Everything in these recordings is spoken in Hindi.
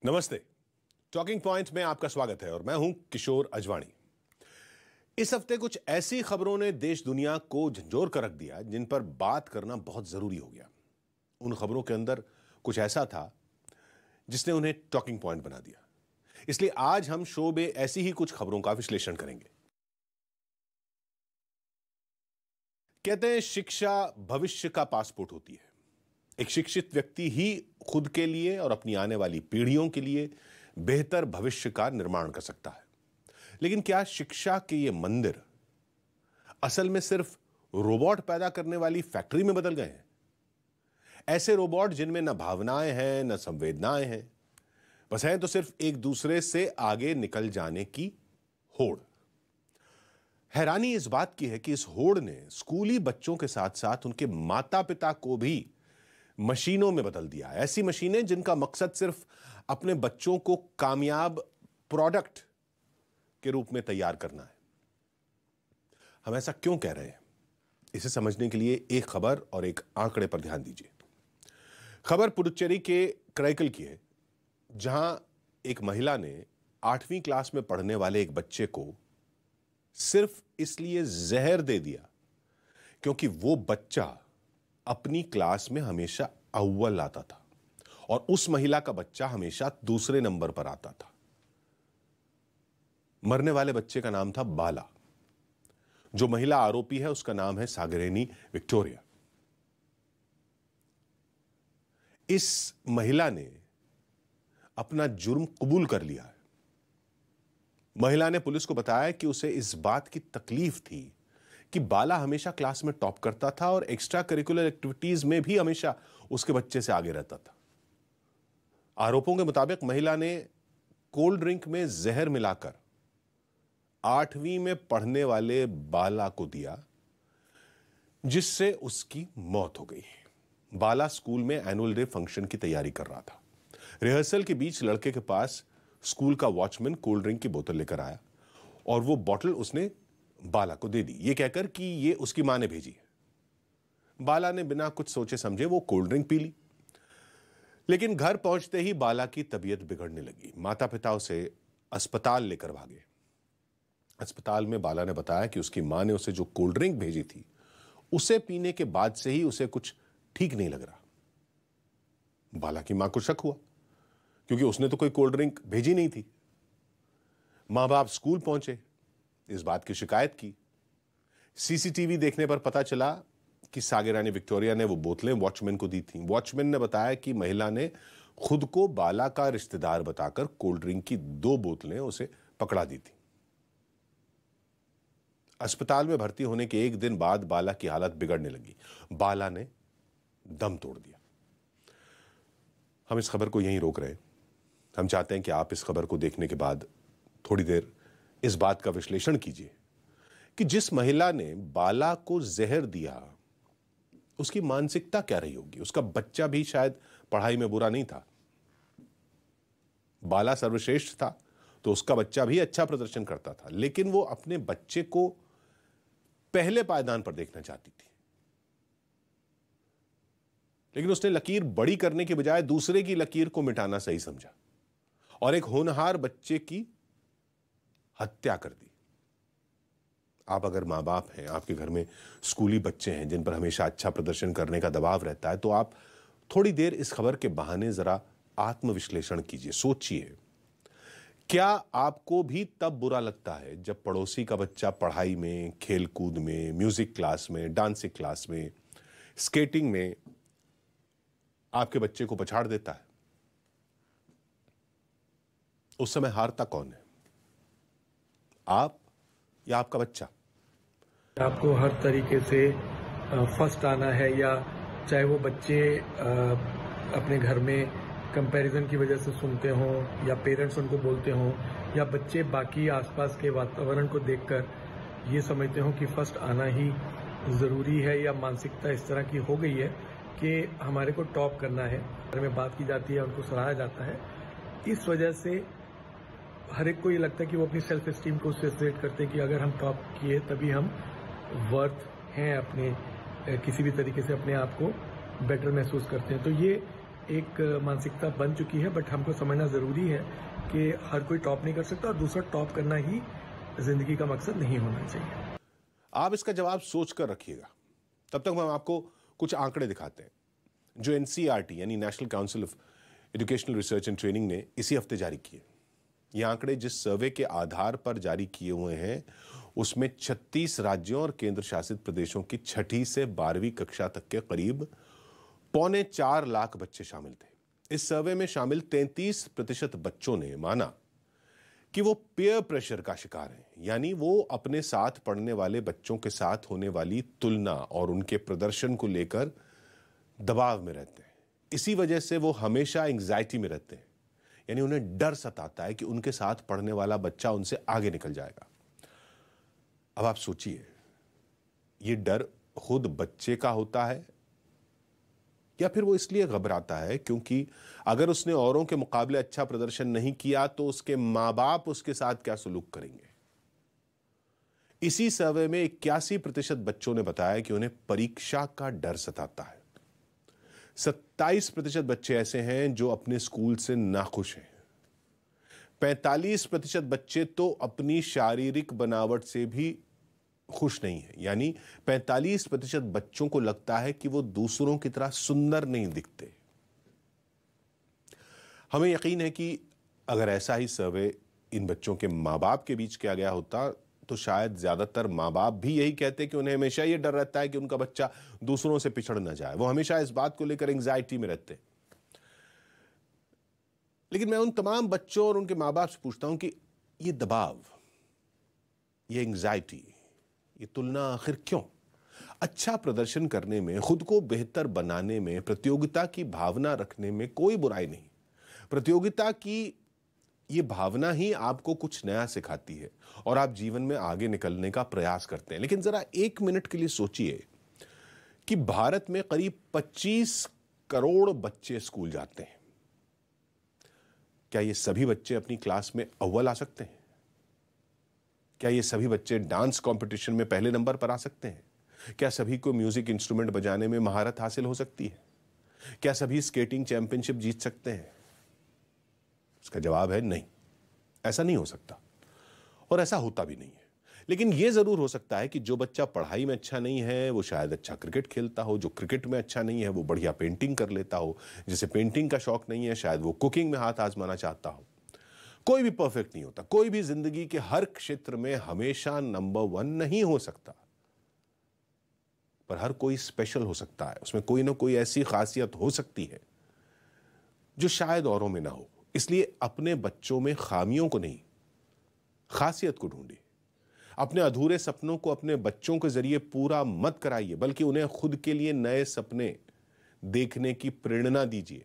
नमस्ते। टॉकिंग पॉइंट में आपका स्वागत है और मैं हूं किशोर अजवाणी। इस हफ्ते कुछ ऐसी खबरों ने देश दुनिया को झंझोर कर रख दिया जिन पर बात करना बहुत जरूरी हो गया। उन खबरों के अंदर कुछ ऐसा था जिसने उन्हें टॉकिंग पॉइंट बना दिया। इसलिए आज हम शो में ऐसी ही कुछ खबरों का विश्लेषण करेंगे। कहते हैं शिक्षा भविष्य का पासपोर्ट होती है। एक शिक्षित व्यक्ति ही खुद के लिए और अपनी आने वाली पीढ़ियों के लिए बेहतर भविष्य का निर्माण कर सकता है। लेकिन क्या शिक्षा के ये मंदिर असल में सिर्फ रोबोट पैदा करने वाली फैक्ट्री में बदल गए हैं? ऐसे रोबोट जिनमें न भावनाएं हैं न संवेदनाएं हैं, बस है तो सिर्फ एक दूसरे से आगे निकल जाने की होड़। हैरानी इस बात की है कि इस होड़ ने स्कूली बच्चों के साथ साथ उनके माता पिता को भी मशीनों में बदल दिया है। ऐसी मशीनें जिनका मकसद सिर्फ अपने बच्चों को कामयाब प्रोडक्ट के रूप में तैयार करना है। हम ऐसा क्यों कह रहे हैं, इसे समझने के लिए एक खबर और एक आंकड़े पर ध्यान दीजिए। खबर पुडुचेरी के कराईकल की है, जहां एक महिला ने 8वीं क्लास में पढ़ने वाले एक बच्चे को सिर्फ इसलिए जहर दे दिया क्योंकि वो बच्चा अपनी क्लास में हमेशा अव्वल आता था और उस महिला का बच्चा हमेशा दूसरे नंबर पर आता था। मरने वाले बच्चे का नाम था बाला। जो महिला आरोपी है उसका नाम है सागरेनी विक्टोरिया। इस महिला ने अपना जुर्म कबूल कर लिया है। महिला ने पुलिस को बताया कि उसे इस बात की तकलीफ थी कि बाला हमेशा क्लास में टॉप करता था और एक्स्ट्रा करिकुलर एक्टिविटीज में भी हमेशा उसके बच्चे से आगे रहता था। आरोपों के मुताबिक महिला ने कोल्ड ड्रिंक में जहर मिलाकर 8वीं में पढ़ने वाले बाला को दिया, जिससे उसकी मौत हो गई। बाला स्कूल में एनुअल डे फंक्शन की तैयारी कर रहा था। रिहर्सल के बीच लड़के के पास स्कूल का वॉचमैन कोल्ड ड्रिंक की बोतल लेकर आया और वो बोतल उसने बाला को दे दी, ये कहकर कि ये उसकी मां ने भेजी है। बाला ने बिना कुछ सोचे समझे वो कोल्ड ड्रिंक पी ली। लेकिन घर पहुंचते ही बाला की तबीयत बिगड़ने लगी। माता पिता उसे अस्पताल लेकर भागे। अस्पताल में बाला ने बताया कि उसकी मां ने उसे जो कोल्ड ड्रिंक भेजी थी उसे पीने के बाद से ही उसे कुछ ठीक नहीं लग रहा। बाला की मां को शक हुआ क्योंकि उसने तो कोई कोल्ड ड्रिंक भेजी नहीं थी। मां बाप स्कूल पहुंचे, इस बात की शिकायत की। सीसीटीवी देखने पर पता चला कि सागरानी विक्टोरिया ने वो बोतलें वॉचमैन को दी थी। वॉचमैन ने बताया कि महिला ने खुद को बाला का रिश्तेदार बताकर कोल्ड ड्रिंक की 2 बोतलें उसे पकड़ा दी थी। अस्पताल में भर्ती होने के 1 दिन बाद बाला की हालत बिगड़ने लगी। बाला ने दम तोड़ दिया। हम इस खबर को यहीं रोक रहे हैं। हम चाहते हैं कि आप इस खबर को देखने के बाद थोड़ी देर इस बात का विश्लेषण कीजिए कि जिस महिला ने बाला को जहर दिया उसकी मानसिकता क्या रही होगी। उसका बच्चा भी शायद पढ़ाई में बुरा नहीं था। बाला सर्वश्रेष्ठ था तो उसका बच्चा भी अच्छा प्रदर्शन करता था, लेकिन वो अपने बच्चे को पहले पायदान पर देखना चाहती थी। लेकिन उसने लकीर बड़ी करने के बजाय दूसरे की लकीर को मिटाना सही समझा और एक होनहार बच्चे की हत्या कर दी। आप अगर मां बाप हैं, आपके घर में स्कूली बच्चे हैं जिन पर हमेशा अच्छा प्रदर्शन करने का दबाव रहता है, तो आप थोड़ी देर इस खबर के बहाने जरा आत्मविश्लेषण कीजिए। सोचिए, क्या आपको भी तब बुरा लगता है जब पड़ोसी का बच्चा पढ़ाई में, खेलकूद में, म्यूजिक क्लास में, डांसिंग क्लास में, स्केटिंग में आपके बच्चे को पछाड़ देता है? उस समय हारता कौन है, आप या आपका बच्चा? आपको हर तरीके से फर्स्ट आना है, या चाहे वो बच्चे अपने घर में कंपैरिजन की वजह से सुनते हों या पेरेंट्स उनको बोलते हों, या बच्चे बाकी आसपास के वातावरण को देखकर ये समझते हों कि फर्स्ट आना ही ज़रूरी है, या मानसिकता इस तरह की हो गई है कि हमारे को टॉप करना है, बारे में बात की जाती है, उनको सराहा जाता है। इस वजह से हर एक को ये लगता है कि वो अपनी सेल्फ एस्टीम को उससे सेट करते हैं कि अगर हम टॉप किए तभी हम वर्थ हैं, अपने किसी भी तरीके से अपने आप को बेटर महसूस करते हैं। तो ये एक मानसिकता बन चुकी है, बट हमको समझना ज़रूरी है कि हर कोई टॉप नहीं कर सकता और दूसरा टॉप करना ही ज़िंदगी का मकसद नहीं होना चाहिए। आप इसका जवाब सोच कर रखिएगा। तब तक हम आपको कुछ आंकड़े दिखाते हैं जो एनसीईआरटी यानी national council of educational research and training ने इसी हफ्ते जारी किए। ये आंकड़े जिस सर्वे के आधार पर जारी किए हुए हैं उसमें 36 राज्यों और केंद्र शासित प्रदेशों की 6ठी से 12वीं कक्षा तक के करीब 4.25 लाख बच्चे शामिल थे। इस सर्वे में शामिल 33% बच्चों ने माना कि वो पीयर प्रेशर का शिकार हैं, यानी वो अपने साथ पढ़ने वाले बच्चों के साथ होने वाली तुलना और उनके प्रदर्शन को लेकर दबाव में रहते हैं। इसी वजह से वो हमेशा एंग्जाइटी में रहते हैं, यानी उन्हें डर सताता है कि उनके साथ पढ़ने वाला बच्चा उनसे आगे निकल जाएगा। अब आप सोचिए, ये डर खुद बच्चे का होता है या फिर वो इसलिए घबराता है क्योंकि अगर उसने औरों के मुकाबले अच्छा प्रदर्शन नहीं किया तो उसके मां बाप उसके साथ क्या सलूक करेंगे। इसी सर्वे में 81% बच्चों ने बताया कि उन्हें परीक्षा का डर सताता है। 27% बच्चे ऐसे हैं जो अपने स्कूल से नाखुश हैं। 45% बच्चे तो अपनी शारीरिक बनावट से भी खुश नहीं है, यानी 45% बच्चों को लगता है कि वो दूसरों की तरह सुंदर नहीं दिखते। हमें यकीन है कि अगर ऐसा ही सर्वे इन बच्चों के मां बाप के बीच किया गया होता तो शायद ज्यादातर मां बाप भी यही कहते कि उन्हें हमेशा ये डर रहता है कि उनका बच्चा दूसरों से पिछड़ न जाए। वो हमेशा इस बात को लेकर एंग्जाइटी में रहते। लेकिन मैं उन तमाम बच्चों और उनके मां बाप से पूछता हूं कि ये दबाव, ये एंग्जाइटी, ये तुलना आखिर क्यों? अच्छा प्रदर्शन करने में, खुद को बेहतर बनाने में, प्रतियोगिता की भावना रखने में कोई बुराई नहीं। प्रतियोगिता की ये भावना ही आपको कुछ नया सिखाती है और आप जीवन में आगे निकलने का प्रयास करते हैं। लेकिन जरा 1 मिनट के लिए सोचिए कि भारत में करीब 25 करोड़ बच्चे स्कूल जाते हैं। क्या ये सभी बच्चे अपनी क्लास में अव्वल आ सकते हैं? क्या ये सभी बच्चे डांस कंपटीशन में पहले नंबर पर आ सकते हैं? क्या सभी को म्यूजिक इंस्ट्रूमेंट बजाने में महारत हासिल हो सकती है? क्या सभी स्केटिंग चैंपियनशिप जीत सकते हैं? उसका जवाब है नहीं, ऐसा नहीं हो सकता और ऐसा होता भी नहीं है। लेकिन यह जरूर हो सकता है कि जो बच्चा पढ़ाई में अच्छा नहीं है वो शायद अच्छा क्रिकेट खेलता हो, जो क्रिकेट में अच्छा नहीं है वो बढ़िया पेंटिंग कर लेता हो, जिसे पेंटिंग का शौक नहीं है शायद वो कुकिंग में हाथ आजमाना चाहता हो। कोई भी परफेक्ट नहीं होता, कोई भी जिंदगी के हर क्षेत्र में हमेशा नंबर 1 नहीं हो सकता, पर हर कोई स्पेशल हो सकता है। उसमें कोई ना कोई ऐसी खासियत हो सकती है जो शायद औरों में ना हो। इसलिए अपने बच्चों में खामियों को नहीं, खासियत को ढूंढिए। अपने अधूरे सपनों को अपने बच्चों के जरिए पूरा मत कराइए, बल्कि उन्हें खुद के लिए नए सपने देखने की प्रेरणा दीजिए।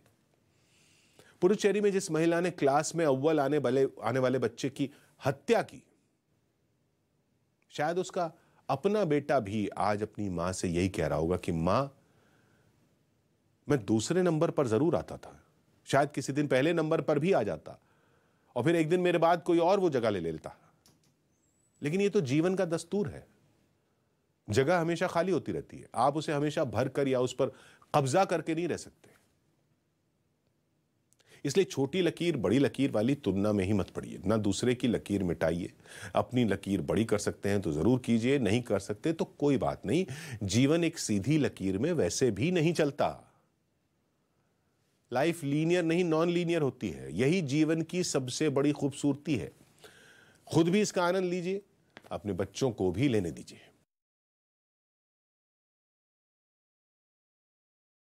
पुडुचेरी में जिस महिला ने क्लास में अव्वल आने वाले बच्चे की हत्या की, शायद उसका अपना बेटा भी आज अपनी मां से यही कह रहा होगा कि मां, मैं दूसरे नंबर पर जरूर आता था, शायद किसी दिन पहले नंबर पर भी आ जाता और फिर एक दिन मेरे बाद कोई और वो जगह ले लेता। लेकिन ये तो जीवन का दस्तूर है, जगह हमेशा खाली होती रहती है। आप उसे हमेशा भर कर या उस पर कब्जा करके नहीं रह सकते। इसलिए छोटी लकीर बड़ी लकीर वाली तुलना में ही मत पड़िए, ना दूसरे की लकीर मिटाइए। अपनी लकीर बड़ी कर सकते हैं तो जरूर कीजिए, नहीं कर सकते तो कोई बात नहीं। जीवन एक सीधी लकीर में वैसे भी नहीं चलता। लाइफ लीनियर नहीं, नॉन लीनियर होती है। यही जीवन की सबसे बड़ी खूबसूरती है। खुद भी इसका आनंद लीजिए, अपने बच्चों को भी लेने दीजिए।